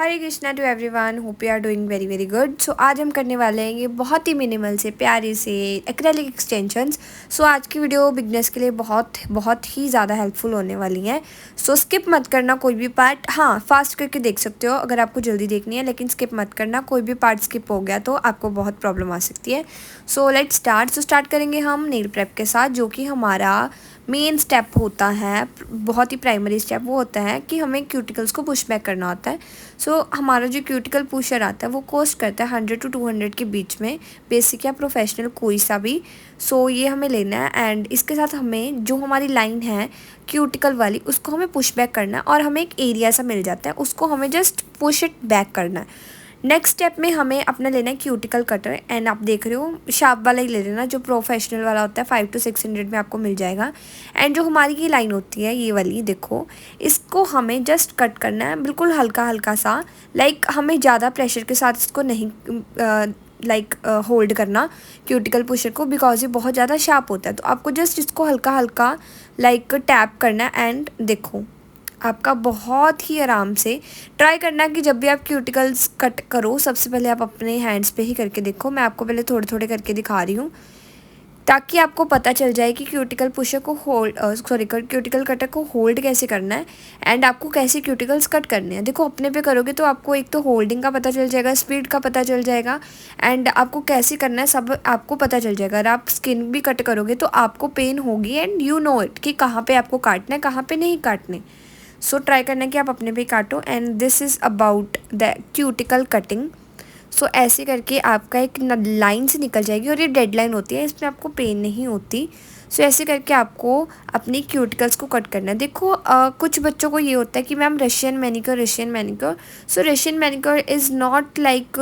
Hare Krishna to everyone, hope you are doing very very good. So आज हम करने वाले हैं ये बहुत ही मिनिमल से प्यारे से एक्रेलिक एक्सटेंशंस। सो आज की वीडियो बिगनर्स के लिए बहुत बहुत ही ज़्यादा हेल्पफुल होने वाली है। सो स्किप मत करना कोई भी पार्ट। हाँ, फास्ट करके देख सकते हो अगर आपको जल्दी देखनी है, लेकिन स्किप मत करना। कोई भी पार्ट स्किप हो गया तो आपको बहुत प्रॉब्लम आ सकती है। So let's start. So start करेंगे हम नेल प्रेप के साथ, जो कि हमारा मेन स्टेप होता है, बहुत ही प्राइमरी स्टेप। वो होता है कि हमें क्यूटिकल्स को पुश बैक करना होता है। सो हमारा जो क्यूटिकल पुशर आता है वो कॉस्ट करता है 100 to 200 के बीच में, बेसिक या प्रोफेशनल कोई सा भी। सो ये हमें लेना है एंड इसके साथ हमें जो हमारी लाइन है क्यूटिकल वाली उसको हमें पुश बैक करना है और हमें एक एरिया सा मिल जाता है, उसको हमें जस्ट पुश इट बैक करना है। नेक्स्ट स्टेप में हमें अपना लेना है क्यूटिकल कटर एंड आप देख रहे हो शार्प वाला ही ले लेना, जो प्रोफेशनल वाला होता है 500 to 600 में आपको मिल जाएगा। एंड जो हमारी ये लाइन होती है ये वाली, देखो इसको हमें जस्ट कट करना है बिल्कुल हल्का हल्का सा। लाइक हमें ज़्यादा प्रेशर के साथ इसको नहीं होल्ड करना क्यूटिकल पुशर को, बिकॉज ये बहुत ज़्यादा शार्प होता है। तो आपको जस्ट इसको हल्का हल्का टैप करना है एंड देखो आपका बहुत ही आराम से ट्राई करना कि जब भी आप क्यूटिकल्स कट करो सबसे पहले आप अपने हैंड्स पे ही करके देखो। मैं आपको पहले थोड़े थोड़े करके दिखा रही हूँ ताकि आपको पता चल जाए कि क्यूटिकल पुशर को क्यूटिकल कटर को होल्ड कैसे करना है एंड आपको कैसे क्यूटिकल्स कट करने हैं। देखो अपने पे करोगे तो आपको एक तो होल्डिंग का पता चल जाएगा, स्पीड का पता चल जाएगा एंड आपको कैसे करना है सब आपको पता चल जाएगा। अगर आप स्किन भी कट करोगे तो आपको पेन होगी एंड यू नो इट कि कहाँ पे आपको काटना है कहाँ पे नहीं काटने। सो ट्राई करना कि आप अपने पे काटो and this is about the cuticle cutting. So ऐसे करके आपका एक लाइन से निकल जाएगी और ये डेड लाइन होती है, इसमें आपको पेन नहीं होती। सो ऐसे करके आपको अपनी क्यूटिकल्स को कट करना है। देखो कुछ बच्चों को ये होता है कि ma'am Russian manicure. So Russian manicure is not like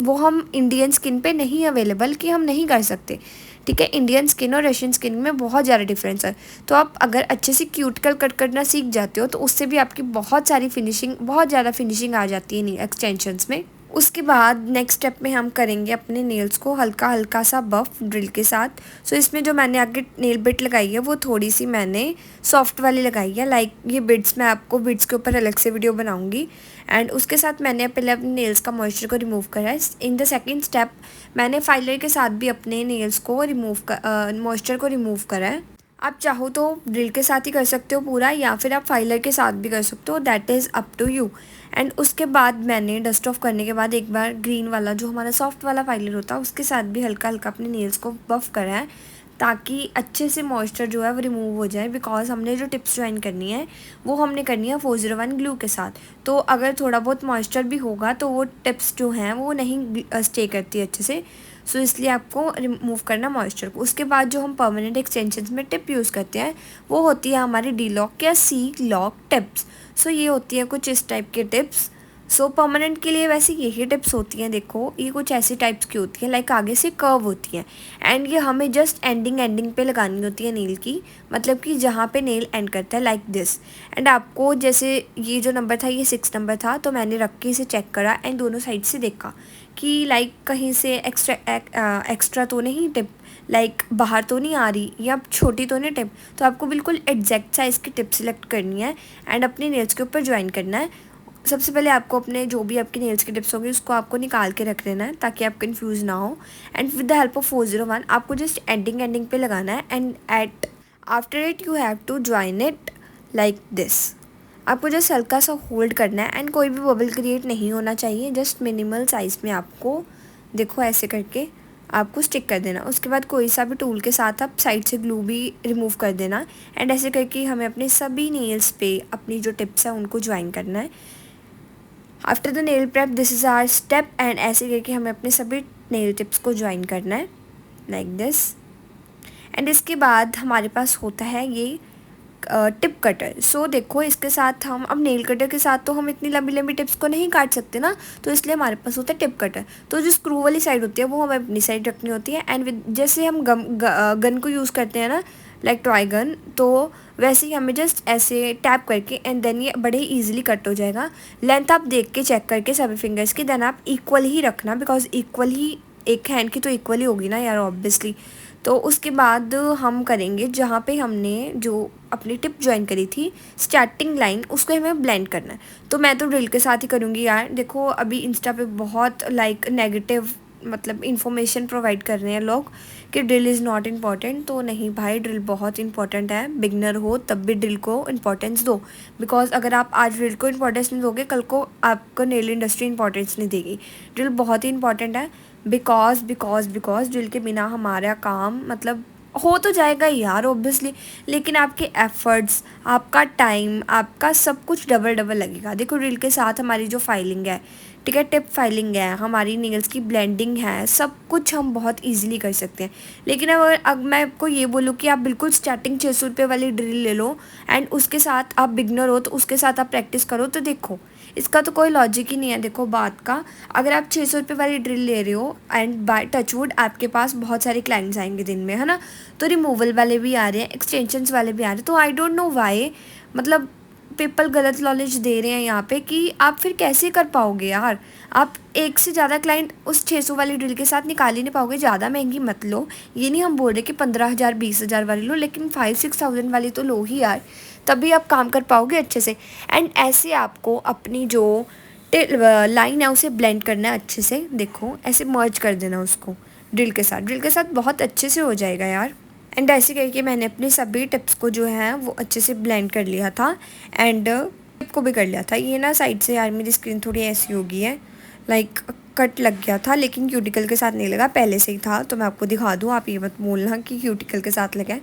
वो हम इंडियन स्किन पे नहीं अवेलेबल कि हम नहीं कर सकते। ठीक है, इंडियन स्किन और रशियन स्किन में बहुत ज़्यादा डिफरेंस है। तो आप अगर अच्छे से क्यूटिकल कट करना सीख जाते हो तो उससे भी आपकी बहुत ज़्यादा फिनिशिंग आ जाती है एक्सटेंशंस में। उसके बाद नेक्स्ट स्टेप में हम करेंगे अपने नेल्स को हल्का हल्का सा बफ ड्रिल के साथ। सो इसमें जो मैंने आगे नेल बिट लगाई है वो थोड़ी सी मैंने सॉफ्ट वाली लगाई है। लाइक ये बिट्स मैं आपको बिट्स के ऊपर अलग से वीडियो बनाऊंगी। एंड उसके साथ मैंने पहले अपने नेल्स का मॉइस्चर को रिमूव करा है। इन द सेकेंड स्टेप मैंने फाइलर के साथ भी अपने नेल्स को मॉइस्चर को रिमूव करा है। आप चाहो तो ड्रिल के साथ ही कर सकते हो पूरा, या फिर आप फाइलर के साथ भी कर सकते हो, that is up to you. And उसके बाद मैंने डस्ट ऑफ करने के बाद एक बार ग्रीन वाला जो हमारा सॉफ्ट वाला फाइलर होता है उसके साथ भी हल्का हल्का अपने नेल्स को बफ करा है ताकि अच्छे से मॉइस्चर जो है वो रिमूव हो जाए। बिकॉज हमने जो टिप्स ज्वाइन करनी है वो हमने करनी है 401 ग्लू के साथ। तो अगर थोड़ा बहुत मॉइस्चर भी होगा तो वो टिप्स जो हैं वो नहीं स्टे करती अच्छे से। सो इसलिए आपको रिमूव करना मॉइस्चर को। उसके बाद जो हम परमानेंट एक्सटेंशंस में टिप यूज़ करते हैं वो होती है हमारी डी लॉक या सी लॉक टिप्स। सो ये होती है कुछ इस टाइप के टिप्स। सो परमानेंट के लिए वैसे यही टिप्स होती हैं। देखो ये कुछ ऐसी टाइप्स की होती हैं, लाइक आगे से कर्व होती हैं एंड ये हमें जस्ट एंडिंग पे लगानी होती है नेल की, मतलब कि जहाँ पे नेल एंड करता है लाइक दिस। एंड आपको जैसे ये जो नंबर था ये 6 नंबर था, तो मैंने रख के इसे चेक करा एंड दोनों साइड से देखा कि लाइक कहीं से एक्स्ट्रा तो नहीं टिप, लाइक बाहर तो नहीं आ रही या छोटी तो नहीं टिप। तो आपको बिल्कुल एग्जैक्ट साइज़ की टिप सिलेक्ट करनी है एंड अपने नेल्स के ऊपर ज्वाइन करना है। सबसे पहले आपको अपने जो भी आपकी नेल्स की टिप्स होंगी उसको आपको निकाल के रख लेना है ताकि आप कंफ्यूज ना हो। And with the help of 401 आपको जस्ट एंडिंग पे लगाना है and after it you have to join it like this. आपको जस्ट हल्का सा होल्ड करना है एंड कोई भी बबल क्रिएट नहीं होना चाहिए, जस्ट मिनिमल साइज़ में आपको देखो ऐसे करके आपको स्टिक कर देना। उसके बाद कोई सा भी टूल के साथ आप साइड से ग्लू भी रिमूव कर देना एंड ऐसे करके हमें अपने सभी नेल्स पे अपनी जो टिप्स है उनको ज्वाइन करना है। After the nail prep this is our step and ऐसे करके हमें अपने सभी नेल टिप्स को ज्वाइन करना है लाइक दिस। एंड इसके बाद हमारे पास होता है ये टिप कटर। सो देखो इसके साथ हम अब नेल कटर के साथ तो हम इतनी लंबी लंबी टिप्स को नहीं काट सकते ना, तो इसलिए हमारे पास होता है टिप कटर। तो जो स्क्रू वाली साइड होती है वो हमें अपनी साइड रखनी होती है एंड जैसे हम गन को यूज़ करते हैं ना, लाइक टॉय गन, तो वैसे ही हमें जस्ट ऐसे टैप करके एंड देन ये बड़े ईजिली कट हो जाएगा। लेंथ आप देख के चेक करके सभी फिंगर्स की, देन आप इक्वल ही रखना बिकॉज इक्वल ही एक हैंड की तो इक्वल ही होगी ना यार ऑब्वियसली। तो उसके बाद हम करेंगे जहाँ पे हमने जो अपनी टिप ज्वाइन करी थी स्टार्टिंग लाइन, उसको हमें ब्लेंड करना है। तो मैं तो ड्रिल के साथ ही करूँगी यार। देखो अभी इंस्टा पे बहुत लाइक नेगेटिव मतलब इन्फॉर्मेशन प्रोवाइड कर रहे हैं लोग कि ड्रिल इज़ नॉट इम्पॉर्टेंट। तो नहीं भाई, ड्रिल बहुत इंपॉर्टेंट है। बिगनर हो तब भी ड्रिल को इम्पोर्टेंस दो, बिकॉज अगर आप आज ड्रिल को इम्पोर्टेंस नहीं दोगे, कल को आपको नेल इंडस्ट्री इंपॉर्टेंस नहीं देगी। ड्रिल बहुत ही इंपॉर्टेंट है, बिकॉज ड्रिल के बिना हमारा काम मतलब हो तो जाएगा ही यार ऑब्वियसली, लेकिन आपके एफर्ट्स, आपका टाइम, आपका सब कुछ डबल डबल लगेगा। देखो ड्रिल के साथ हमारी जो फाइलिंग है, ठीक है, टिप फाइलिंग है, हमारी नेल्स की ब्लेंडिंग है, सब कुछ हम बहुत इजीली कर सकते हैं। लेकिन अब मैं आपको ये बोलूँ कि आप बिल्कुल स्टार्टिंग 600 रुपये वाली ड्रिल ले लो एंड उसके साथ आप बिगनर हो तो उसके साथ आप प्रैक्टिस करो, तो देखो इसका तो कोई लॉजिक ही नहीं है। देखो बात का, अगर आप 600 रुपये वाली ड्रिल ले रहे हो एंड बाय टचवुड आपके पास बहुत सारे क्लाइंट्स आएंगे दिन में, है ना, तो रिमूवल वाले भी आ रहे हैं, एक्सटेंशंस वाले भी आ रहे हैं, तो आई डोंट नो वाई मतलब पीपल गलत नॉलेज दे रहे हैं यहाँ पे कि आप फिर कैसे कर पाओगे यार। आप एक से ज़्यादा क्लाइंट उस 600 वाली ड्रिल के साथ निकाल ही नहीं पाओगे। ज़्यादा महंगी मत लो, ये नहीं हम बोल रहे कि 15,000 20,000 वाली लो, लेकिन 5-6 थाउजेंड वाली तो लो ही यार, तभी आप काम कर पाओगे अच्छे से। एंड ऐसे आपको अपनी जो लाइन है उसे ब्लेंड करना है अच्छे से। देखो ऐसे मर्ज कर देना उसको ड्रिल के साथ, ड्रिल के साथ बहुत अच्छे से हो जाएगा यार। एंड ऐसे करके मैंने अपनी सभी टिप्स को जो है वो अच्छे से ब्लेंड कर लिया था एंड टिप को भी कर लिया था। ये ना साइड से यार मेरी स्क्रीन थोड़ी ऐसी हो गई है, लाइक कट लग गया था, लेकिन क्यूटिकल के साथ नहीं लगा, पहले से ही था। तो मैं आपको दिखा दूँ, आप ये मत बोलना कि क्यूटिकल के साथ लगा है,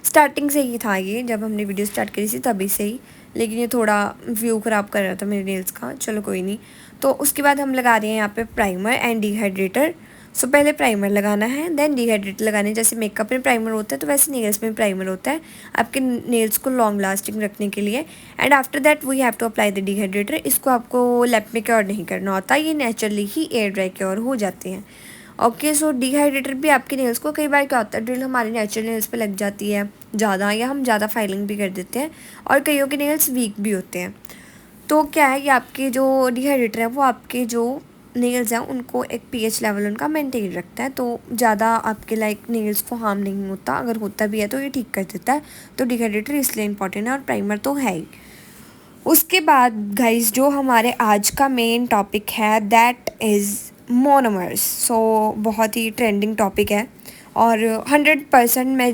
स्टार्टिंग से ही था ये, जब हमने वीडियो स्टार्ट करी थी तभी से ही, लेकिन ये थोड़ा व्यू ख़राब कर रहा था मेरे नेल्स का, चलो कोई नहीं। तो उसके बाद हम लगा रहे हैं यहाँ पे प्राइमर एंड डिहाइड्रेटर। सो पहले प्राइमर लगाना है, देन डिहाइड्रेटर लगाना है। जैसे मेकअप में प्राइमर होता है तो वैसे नेल्स में प्राइमर होता है आपके नेल्स को लॉन्ग लास्टिंग रखने के लिए। And after that we have to apply the dehydrator. इसको आपको लैप में क्योर नहीं करना होता, ये नेचुरली ही एयर ड्राई क्योर हो जाते हैं। ओके, सो डिहाइड्रेटर भी आपके नेल्स को, कई बार क्या होता है ड्रिल हमारे नेचुरल नेल्स पे लग जाती है ज़्यादा, या हम ज़्यादा फाइलिंग भी कर देते हैं, और कईयों के नेल्स वीक भी होते हैं। तो क्या है, ये आपके जो डिहाइड्रेटर है वो आपके जो नेल्स हैं उनको एक पीएच लेवल उनका मेंटेन रखता है, तो ज़्यादा आपके लाइक नेल्स को हार्म नहीं होता, अगर होता भी है तो ये ठीक कर देता है। तो डिहाइड्रेटर इसलिए इंपॉर्टेंट है, और प्राइमर तो है ही। उसके बाद गाइस जो हमारे आज का मेन टॉपिक है दैट इज़ मोनोमर्स। सो बहुत ही ट्रेंडिंग टॉपिक है, और 100% मैं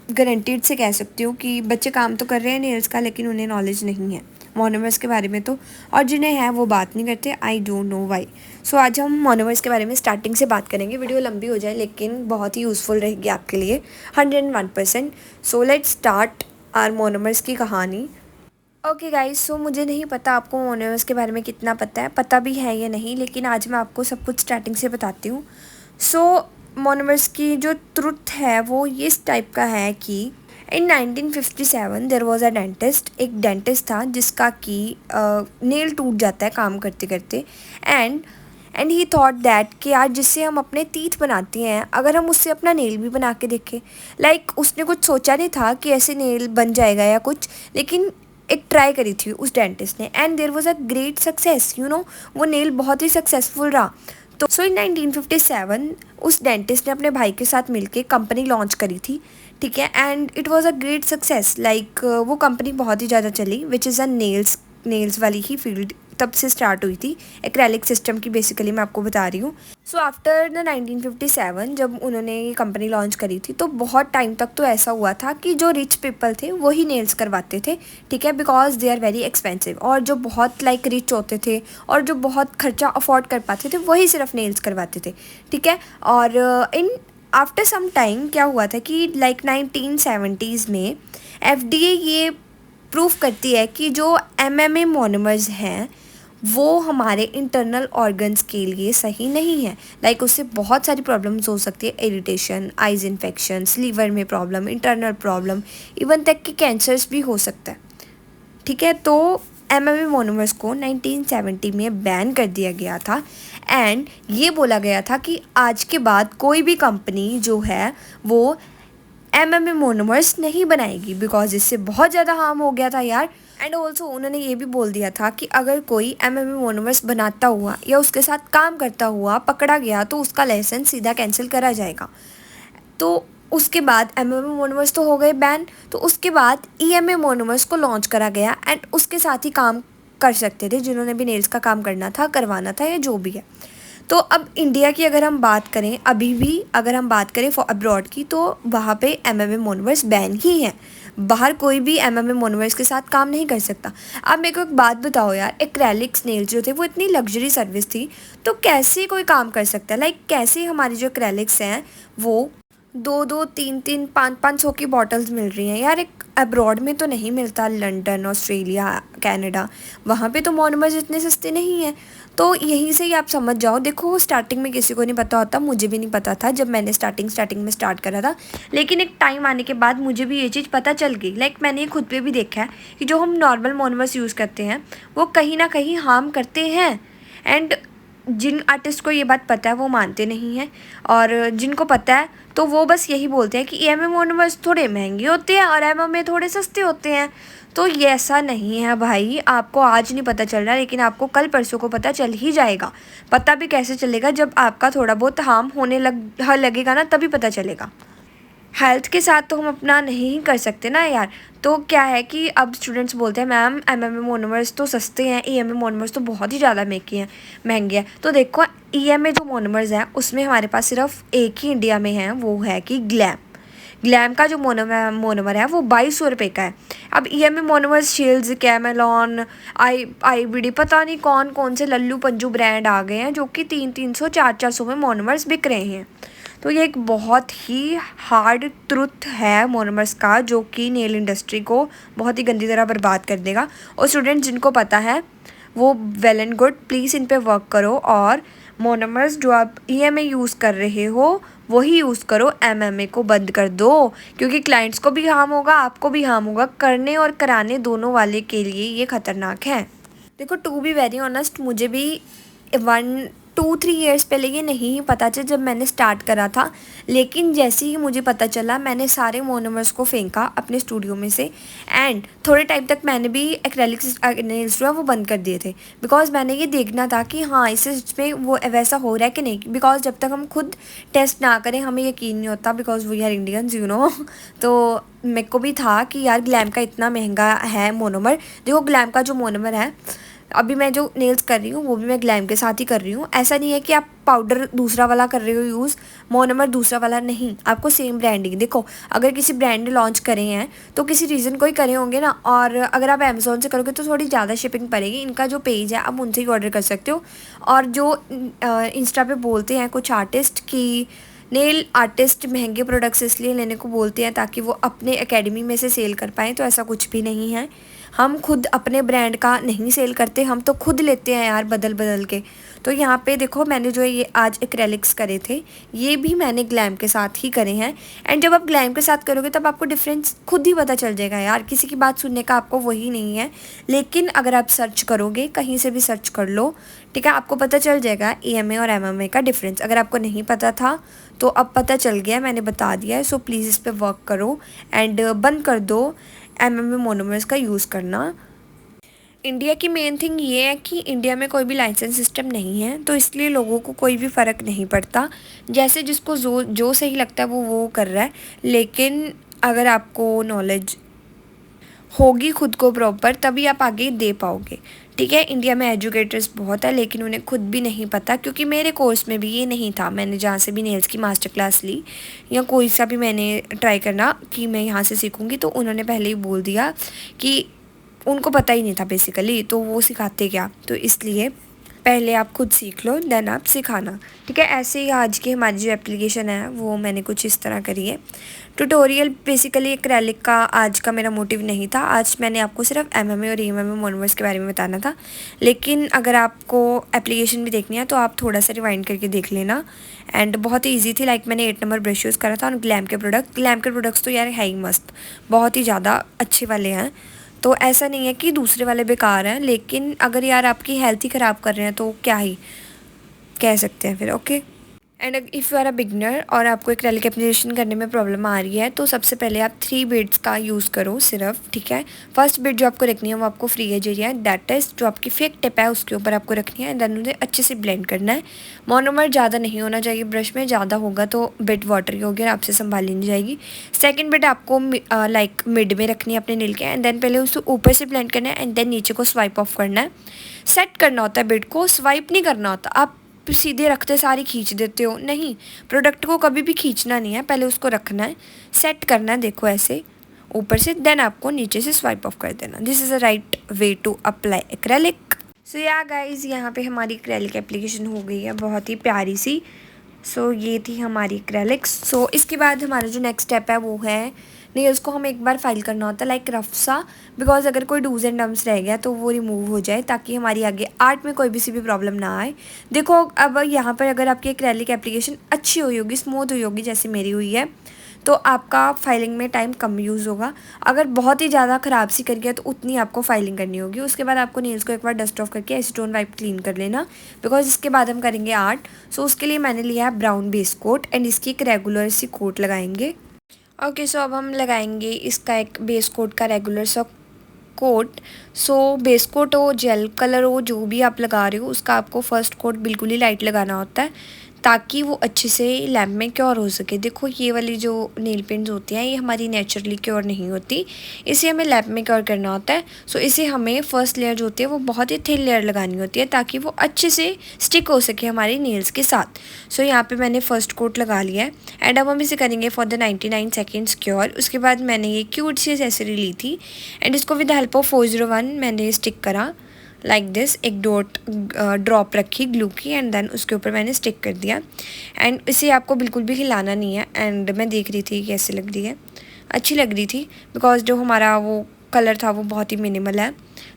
गारंटीड से कह सकती हूँ कि बच्चे काम तो कर रहे हैं नेल्स का, लेकिन उन्हें नॉलेज नहीं है मोनोमर्स के बारे में, तो और जिन्हें है वो बात नहीं करते, आई डोंट नो वाई। सो आज हम मोनोमर्स के बारे में स्टार्टिंग से बात करेंगे। वीडियो लंबी हो जाए लेकिन बहुत ही यूज़फुल रहेगी आपके लिए 101%। So let's start our monomers की कहानी। ओके गाइस, सो मुझे नहीं पता आपको मोनोमर्स के बारे में कितना पता है, पता भी है या नहीं, लेकिन आज मैं आपको सब कुछ स्टार्टिंग से बताती हूँ। सो मोनोमर्स की जो ट्रुथ है वो ये इस टाइप का है कि इन 1957 देयर वाज अ डेंटिस्ट। एक डेंटिस्ट था जिसका कि नेल टूट जाता है काम करते करते, एंड ही थॉट दैट कि यार जिससे हम अपने टीथ बनाते हैं, अगर हम उससे अपना नेल भी बना के देखें। लाइक उसने कुछ सोचा नहीं था कि ऐसे नेल बन जाएगा या कुछ, लेकिन एक ट्राई करी थी उस डेंटिस्ट ने, and there was a great success, you know, वो नेल बहुत ही सक्सेसफुल रहा। तो सो इन 1957 उस डेंटिस्ट ने अपने भाई के साथ मिलके कंपनी लॉन्च करी थी, ठीक है, and it was a great success. Like वो कंपनी बहुत ही ज़्यादा चली, विच इज़ अ नेल्स वाली ही फील्ड तब से स्टार्ट हुई थी, एक्रेलिक सिस्टम की बेसिकली मैं आपको बता रही हूँ। सो आफ्टर द 1957 जब उन्होंने ये कंपनी लॉन्च करी थी तो बहुत टाइम तक तो ऐसा हुआ था कि जो रिच पीपल थे वही नेल्स करवाते थे, ठीक है, because they are very expensive. और जो बहुत लाइक रिच होते थे और जो बहुत खर्चा अफोर्ड कर पाते थे वही सिर्फ नेल्स करवाते थे, ठीक है। और इन आफ्टर सम टाइम क्या हुआ था कि लाइक 1970s में FDA ये प्रूफ करती है कि जो MMA मोनोमर्स हैं वो हमारे इंटरनल ऑर्गन्स के लिए सही नहीं है। लाइक उससे बहुत सारी प्रॉब्लम्स हो सकती है, इरिटेशन, आइज इन्फेक्शंस, लीवर में प्रॉब्लम, इंटरनल प्रॉब्लम, इवन तक कि कैंसर्स भी हो सकता है, ठीक है। तो MMA मोनोमर्स को 1970 में बैन कर दिया गया था, एंड ये बोला गया था कि आज के बाद कोई भी कंपनी जो है वो MMA मोनोमर्स नहीं बनाएगी, बिकॉज इससे बहुत ज़्यादा हार्म हो गया था यार। एंड ऑल्सो उन्होंने ये भी बोल दिया था कि अगर कोई MMA मोनोमर्स बनाता हुआ या उसके साथ काम करता हुआ पकड़ा गया तो उसका लाइसेंस सीधा कैंसिल करा जाएगा। तो उसके बाद एमएमए मोनोमर्स तो हो गए बैन, तो उसके बाद ईएमए मोनोमर्स को लॉन्च करा गया एंड उसके साथ ही काम कर सकते थे जिन्होंने भी नेल्स का काम करना था, करवाना था, या जो भी है। तो अब इंडिया की अगर हम बात करें, अभी भी अगर हम बात करें फॉर अब्रॉड की, तो वहाँ पे एमएमए मोनोमर्स बैन ही हैं। बाहर कोई भी एमएमए मोनोमर्स के साथ काम नहीं कर सकता। अब मेरे को एक बात बताओ यार, एक्रेलिक्स नेल्स जो थे वो इतनी लग्जरी सर्विस थी, तो कैसे कोई काम कर सकता है? लाइक कैसे हमारी जो एक्रेलिक्स हैं वो 2-2, 3-3, 5-5 की बॉटल्स मिल रही हैं यार। एक अब्रॉड में तो नहीं मिलता, लंदन, ऑस्ट्रेलिया, कनाडा, वहाँ पे तो मोनोमर्स इतने सस्ते नहीं हैं। तो यहीं से ही आप समझ जाओ। देखो स्टार्टिंग में किसी को नहीं पता होता, मुझे भी नहीं पता था जब मैंने स्टार्टिंग में स्टार्ट करा था, लेकिन एक टाइम आने के बाद मुझे भी ये चीज़ पता चल गई। लाइक मैंने ये खुद पे भी देखा है कि जो हम नॉर्मल मोनोमर्स यूज़ करते हैं वो कहीं ना कहीं हार्म करते हैं। एंड जिन आर्टिस्ट को ये बात पता है वो मानते नहीं हैं, और जिनको पता है तो वो बस यही बोलते हैं कि ईएमए मोनोमर्स थोड़े महंगे होते हैं और एमएमए थोड़े सस्ते होते हैं। तो ये ऐसा नहीं है भाई, आपको आज नहीं पता चल रहा लेकिन आपको कल परसों को पता चल ही जाएगा। पता भी कैसे चलेगा? जब आपका थोड़ा बहुत हार्म होने लगेगा ना, तभी पता चलेगा। हेल्थ के साथ तो हम अपना नहीं कर सकते ना यार। तो क्या है कि अब स्टूडेंट्स बोलते हैं मैम एमएमए मोनोमर्स तो सस्ते हैं, ईएमए मोनोमर्स तो बहुत ही ज़्यादा महंगे हैं। तो देखो ईएमए जो मोनोमर्स हैं उसमें हमारे पास सिर्फ एक ही इंडिया में है, वो है कि ग्लैम का जो मोनोमर है वो 2200 रुपये का है। अब ईएमए मोनोमर्स शील्ड्स, कैमेलॉन, आईबीडी, पता नहीं कौन कौन से लल्लू पंजू ब्रांड आ गए हैं जो कि 300-300, 400-400 में मोनोमर्स बिक रहे हैं। तो ये एक बहुत ही हार्ड ट्रुथ है मोनोमर्स का, जो कि नेल इंडस्ट्री को बहुत ही गंदी तरह बर्बाद कर देगा। और स्टूडेंट जिनको पता है वो वेल एंड गुड, प्लीज़ इन पे वर्क करो और मोनोमर्स जो आप ईएमए यूज़ कर रहे हो वही यूज़ करो, एमएमए को बंद कर दो, क्योंकि क्लाइंट्स को भी हार्म होगा, आपको भी हार्म होगा। करने और कराने दोनों वाले के लिए ये ख़तरनाक है। देखो टू बी वेरी ऑनेस्ट, मुझे भी 1-2-3 ईयर्स पहले ये नहीं पता था जब मैंने स्टार्ट करा था, लेकिन जैसे ही मुझे पता चला मैंने सारे मोनोमर्स को फेंका अपने स्टूडियो में से। एंड थोड़े टाइम तक मैंने भी एक्रेलिक्स नेल्स जो है वो बंद कर दिए थे, बिकॉज मैंने ये देखना था कि हाँ इसमें वो वैसा हो रहा है कि नहीं। बिकॉज जब तक हम खुद टेस्ट ना करें हमें यकीन नहीं होता, because we are Indians you know. तो मेरे को भी था कि यार ग्लैम का इतना महंगा है मोनोमर। देखो ग्लैम का जो मोनोमर है, अभी मैं जो नेल्स कर रही हूँ वो भी मैं ग्लैम के साथ ही कर रही हूँ। ऐसा नहीं है कि आप पाउडर दूसरा वाला कर रहे हो यूज़, मोनोमर दूसरा वाला नहीं, आपको सेम ब्रांडिंग। देखो अगर किसी ब्रांड ने लॉन्च करे हैं तो किसी रीज़न को ही करे होंगे ना। और अगर आप अमेज़ोन से करोगे तो थोड़ी ज़्यादा शिपिंग पड़ेगी। इनका जो पेज है आप उनसे ही ऑर्डर कर सकते हो। और जो इंस्टा पे बोलते हैं कुछ आर्टिस्ट कि नेल आर्टिस्ट महंगे प्रोडक्ट्स इसलिए लेने को बोलते हैं ताकि वो अपने एकेडमी में से सेल कर पाएँ, तो ऐसा कुछ भी नहीं है। हम खुद अपने ब्रांड का नहीं सेल करते, हम तो खुद लेते हैं यार बदल बदल के। तो यहाँ पे देखो मैंने जो है ये आज एक्रेलिक्स करे थे, ये भी मैंने ग्लैम के साथ ही करे हैं। एंड जब आप ग्लैम के साथ करोगे तब आपको डिफरेंस खुद ही पता चल जाएगा यार, किसी की बात सुनने का आपको वही नहीं है। लेकिन अगर आप सर्च करोगे, कहीं से भी सर्च कर लो, ठीक है, आपको पता चल जाएगा ईएमए और एमएमए का डिफरेंस। अगर आपको नहीं पता था तो अब पता चल गया, मैंने बता दिया है। सो प्लीज़ इस पर वर्क करो एंड बंद कर दो एमएमए मोनोमर्स का यूज़ करना। इंडिया की मेन थिंग ये है कि इंडिया में कोई भी लाइसेंस सिस्टम नहीं है, तो इसलिए लोगों को कोई भी फ़र्क नहीं पड़ता। जैसे जिसको जो सही लगता है वो कर रहा है। लेकिन अगर आपको नॉलेज होगी खुद को प्रॉपर, तभी आप आगे दे पाओगे। ठीक है, इंडिया में एजुकेटर्स बहुत है लेकिन उन्हें खुद भी नहीं पता, क्योंकि मेरे कोर्स में भी ये नहीं था। मैंने जहाँ से भी नेल्स की मास्टर क्लास ली या कोई सा भी मैंने ट्राई करना कि मैं यहाँ से सीखूँगी, तो उन्होंने पहले ही बोल दिया कि उनको पता ही नहीं था बेसिकली, तो वो सिखाते क्या। तो इसलिए पहले आप खुद सीख लो देन आप सिखाना। ठीक है, ऐसे ही आज की हमारी जो एप्लीकेशन है वो मैंने कुछ इस तरह करी है। ट्यूटोरियल बेसिकली एक्रेलिक का आज का मेरा मोटिव नहीं था। आज मैंने आपको सिर्फ एमएमए और ईएमए मोनोमर्स के बारे में बताना था। लेकिन अगर आपको एप्लीकेशन भी देखनी है तो आप थोड़ा सा रिवाइंड करके देख लेना। एंड बहुत ही ईजी थी। लाइक मैंने 8 नंबर ब्रश यूज़ करा था और ग्लैम के प्रोडक्ट्स तो यार है ही मस्त, बहुत ही ज़्यादा अच्छे वाले हैं। तो ऐसा नहीं है कि दूसरे वाले बेकार हैं, लेकिन अगर यार आपकी हेल्थ ही ख़राब कर रहे हैं तो क्या ही कह सकते हैं फिर। Okay, and if you are a beginner और आपको एक्रेलिक एप्लीकेशन करने में प्रॉब्लम आ रही है तो सबसे पहले आप 3 बीड्स का यूज़ करो सिर्फ, ठीक है। फर्स्ट बीड जो आपको रखनी है वो आपको free edge area, that is जो आपकी फेक टिप है उसके ऊपर आपको रखनी है। देन उन्हें अच्छे से ब्लेंड करना है। मोनोमर ज़्यादा नहीं होना चाहिए ब्रश में, ज़्यादा होगा तो बिट वाटरी होगी और आपसे संभाली नहीं जाएगी। सेकेंड बिट आपको लाइक मिड में रखनी है अपने नील के, एंड देन पहले उसको ऊपर से ब्लेंड करना है एंड देन नीचे को स्वाइप ऑफ करना है। सेट करना होता है बिट को, स्वाइप नहीं करना होता। आप सीधे रखते सारी खींच देते हो, नहीं, प्रोडक्ट को कभी भी खींचना नहीं है, पहले उसको रखना है, सेट करना है, देखो ऐसे ऊपर से, देन आपको नीचे से स्वाइप ऑफ कर देना। This is a right way to apply acrylic. So yeah guys, यहाँ पे हमारी एक्रेलिक एप्लीकेशन हो गई है बहुत ही प्यारी सी। सो ये थी हमारी एक्रेलिक्स। सो इसके बाद हमारा जो नेक्स्ट स्टेप है वो है नेल्स को हमें एक बार फाइल करना होता है लाइक रफ सा, बिकॉज अगर कोई डूज एंड डम्स रह गया तो वो रिमूव हो जाए, ताकि हमारी आगे आर्ट में कोई भी सी भी प्रॉब्लम ना आए। देखो अब यहाँ पर अगर आपकी एक्रेलिक एप्लीकेशन अच्छी हुई होगी, स्मूथ हुई होगी जैसे मेरी हुई है, तो आपका फाइलिंग में टाइम कम यूज़ होगा। अगर बहुत ही ज़्यादा ख़राब सी कर गया तो उतनी आपको फाइलिंग करनी होगी। उसके बाद आपको नेल्स को एक बार डस्ट ऑफ करके एसीटोन वाइप क्लीन कर लेना, बिकॉज इसके बाद हम करेंगे आर्ट। सो उसके लिए मैंने लिया है ब्राउन बेस कोट एंड इसकी एक रेगुलर सी कोट लगाएंगे। ओके, सो अब हम लगाएंगे इसका एक बेस कोट का रेगुलर सा कोट। सो बेस कोट हो, जेल कलर हो, जो भी आप लगा रहे हो उसका आपको फर्स्ट कोट बिल्कुल ही लाइट लगाना होता है, ताकि वो अच्छे से लैम्प में क्योर हो सके। देखो ये वाली जो नेल पेंट्स होती हैं ये हमारी नेचुरली क्योर नहीं होती, इसे हमें लैम्प में क्योर करना होता है। सो इसे हमें फर्स्ट लेयर जो होती है वो बहुत ही थिन लेयर लगानी होती है, ताकि वो अच्छे से स्टिक हो सके हमारी नेल्स के साथ। सो यहाँ पे मैंने फर्स्ट कोट लगा लिया है एंड अब हम इसे करेंगे फॉर द 99 सेकेंड्स क्योर। उसके बाद मैंने ये क्यूट सी एसेसरी ली थी एंड इसको विद हेल्प ऑफ 401 मैंने स्टिक करा लाइक दिस। एक डॉट ड्रॉप रखी ग्लू की एंड देन उसके ऊपर मैंने स्टिक कर दिया एंड इसे आपको बिल्कुल भी हिलाना नहीं है। एंड मैं देख रही थी कैसे लग रही है, अच्छी लग रही थी, बिकॉज जो हमारा वो कलर था वो बहुत ही मिनिमल है,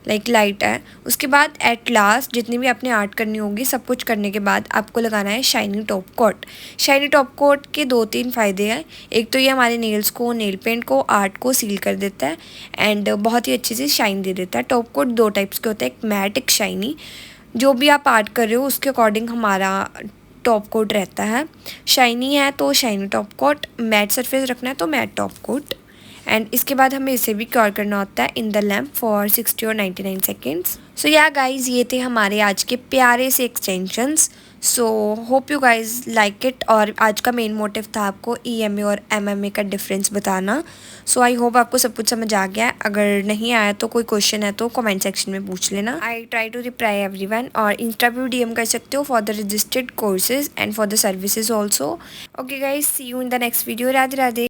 लाइक लाइट है। उसके बाद एट लास्ट जितनी भी आपने आर्ट करनी होगी, सब कुछ करने के बाद आपको लगाना है shiny top coat. Shiny top coat के 2-3 फ़ायदे हैं। एक तो ये हमारे नेल्स को, नेल पेंट को, आर्ट को सील कर देता है एंड बहुत ही अच्छे से शाइन दे देता है। टॉप कोट 2 टाइप्स के होते हैं, एक मैट एक शाइनी। जो भी आप आर्ट कर रहे हो उसके अकॉर्डिंग हमारा टॉप कोट रहता है। शाइनी है तो shiny top coat, matte surface रखना है तो मैट टॉप कोट। एंड इसके बाद हमें इसे भी क्योर करना होता है इन द लैम्प फॉर 60 और 99 सेकेंड्स। सो या गाइज, ये थे हमारे आज के प्यारे से extensions. So hope you guys like it. और आज का मेन मोटिव था आपको EMA और MMA का डिफरेंस बताना। सो आई होप आपको सब कुछ समझ आ गया। अगर नहीं आया तो कोई क्वेश्चन है तो कमेंट सेक्शन में पूछ लेना, I try to reply everyone. और इंस्टा पे DM कर सकते हो for the registered courses and for the services also. Okay guys, see you in the next video. Radhe Radhe.